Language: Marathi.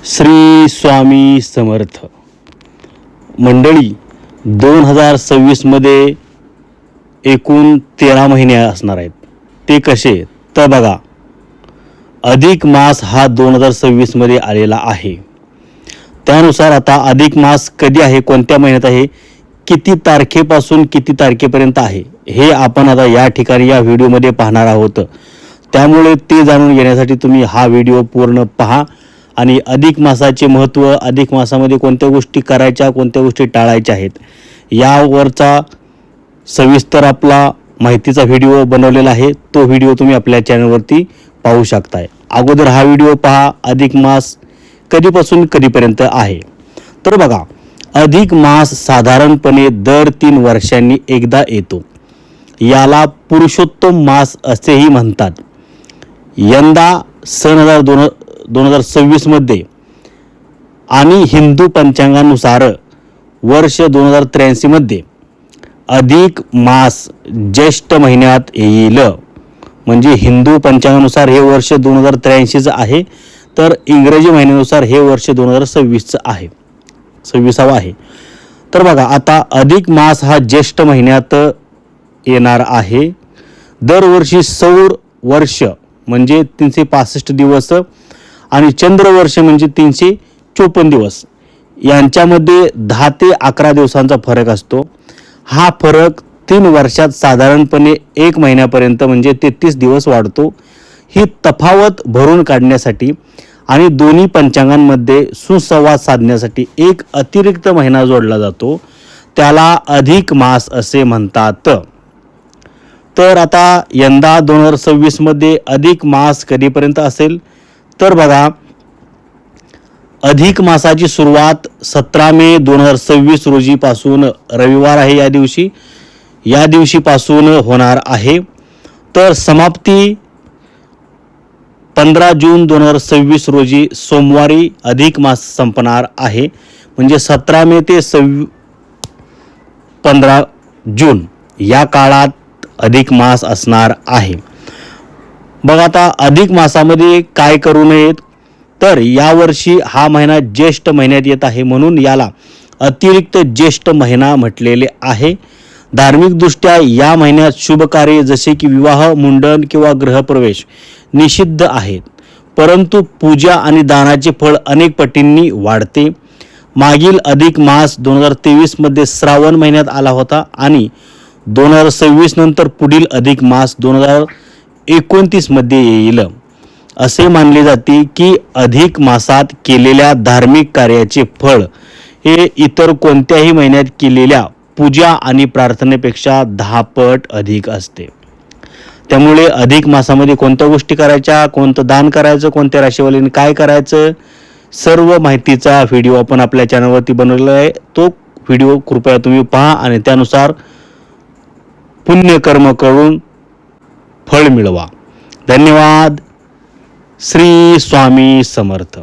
श्री स्वामी समर्थ मंडळी 2026 एकूण 13 महिने असणार आहेत. ते कसे तर बघा, अधिक मास हा 2026 आलेला आहे. त्यानुसार आता अधिक मास कधी आहे, कोणत्या महिन्यात आहे, किती तारखेपासून किती तारखेपर्यंत आहे, हे आपण आता या ठिकाणी या व्हिडिओमध्ये पाहणार आहोत. त्यामुळे ते जाणून घेण्यासाठी तुम्ही हा व्हिडिओ पूर्ण पहा आणि अधिक मासाचे महत्त्व, अधिक मासामध्ये कोणत्या गोष्टी करायच्या, कोणत्या गोष्टी टाळायच्या आहेत, यावरचा सविस्तर आपला माहितीचा व्हिडिओ बनवलेला आहे. तो व्हिडिओ तुम्ही आपल्या चॅनलवरती पाहू शकताय. अगोदर हा व्हिडिओ पहा, अधिक मास कधीपासून कधीपर्यंत आहे. तर बघा, अधिक मास साधारणपणे दर 3 वर्षांनी एकदा येतो. याला पुरुषोत्तम मास असेही म्हणतात. यंदा सन 2026 आणि हिंदू पंचांगानुसार वर्ष 2083 अधिक मास ज्येष्ठ महिन्यात येईल. म्हणजे हिंदू पंचांगानुसार हे वर्ष 2083 आहे, तर इंग्रजी महिन्यानुसार हे वर्ष 2026 आहे, 26 आहे. तर बघा, आता अधिक मास हा ज्येष्ठ महिन्यात येणार आहे. दरवर्षी सौर वर्ष म्हणजे 365 दिवस आणि चंद्रवर्ष म्हणजे 354 दिवस यांच्यामध्ये 10 ते 11 दिवसांचा फरक असतो. हा फरक 3 वर्षात साधारणपणे 1 महिन्यापर्यंत म्हणजे 33 दिवस वाढतो. ही तफावत भरून काढण्यासाठी आणि दोन्ही पंचांगांमध्ये सुसंवाद साधण्यासाठी एक अतिरिक्त महिना जोडला जातो. त्याला अधिक मास असे म्हणतात. तर आता यंदा 2026 अधिक मास कधीपर्यंत असेल तर बघा, अधिक मासाची सुरुवात 17 मे 2026 रोजीपासून, रविवार आहे या दिवशीपासून होणार आहे. तर समाप्ती 15 जून 2026 रोजी सोमवारी अधिक मास संपणार आहे. म्हणजे 17 मे ते 15 जून या काळात अधिक मास असणार आहे. बघा, आता अधिक मासामध्ये काय करू नयेत, तर यावर्षी हा महिना ज्येष्ठ महिन्यात येत आहे, म्हणून याला अतिरिक्त ज्येष्ठ महिना म्हटलेले आहे. धार्मिकदृष्ट्या या महिन्यात शुभ कार्य जसे की विवाह, मुंडन किंवा गृहप्रवेश निषिद्ध आहेत, परंतु पूजा आणि दानाचे फळ अनेक पटींनी वाढते. मागील अधिक मास 2023 श्रावण महिन्यात आला होता आणि 2026 नंतर पुढील अधिक मास 2029 येईल. असे मानले जाते की अधिक मासात केलेल्या धार्मिक कार्याचे फळ हे इतर कोणत्याही महिन्यात केलेल्या पूजा आणि प्रार्थनेपेक्षा 10 पट अधिक असते. त्यामुळे अधिक मासामध्ये कोणत्या गोष्टी करायच्या, कोणतं दान करायचं, कोणत्या राशीवाल्यांनी काय करायचं, सर्व माहितीचा व्हिडिओ आपण आपल्या चॅनलवरती बनवलेला आहे. तो व्हिडिओ कृपया तुम्ही पहा आणि त्यानुसार पुण्यकर्म करून फळ मिळवा. धन्यवाद. श्री स्वामी समर्थ.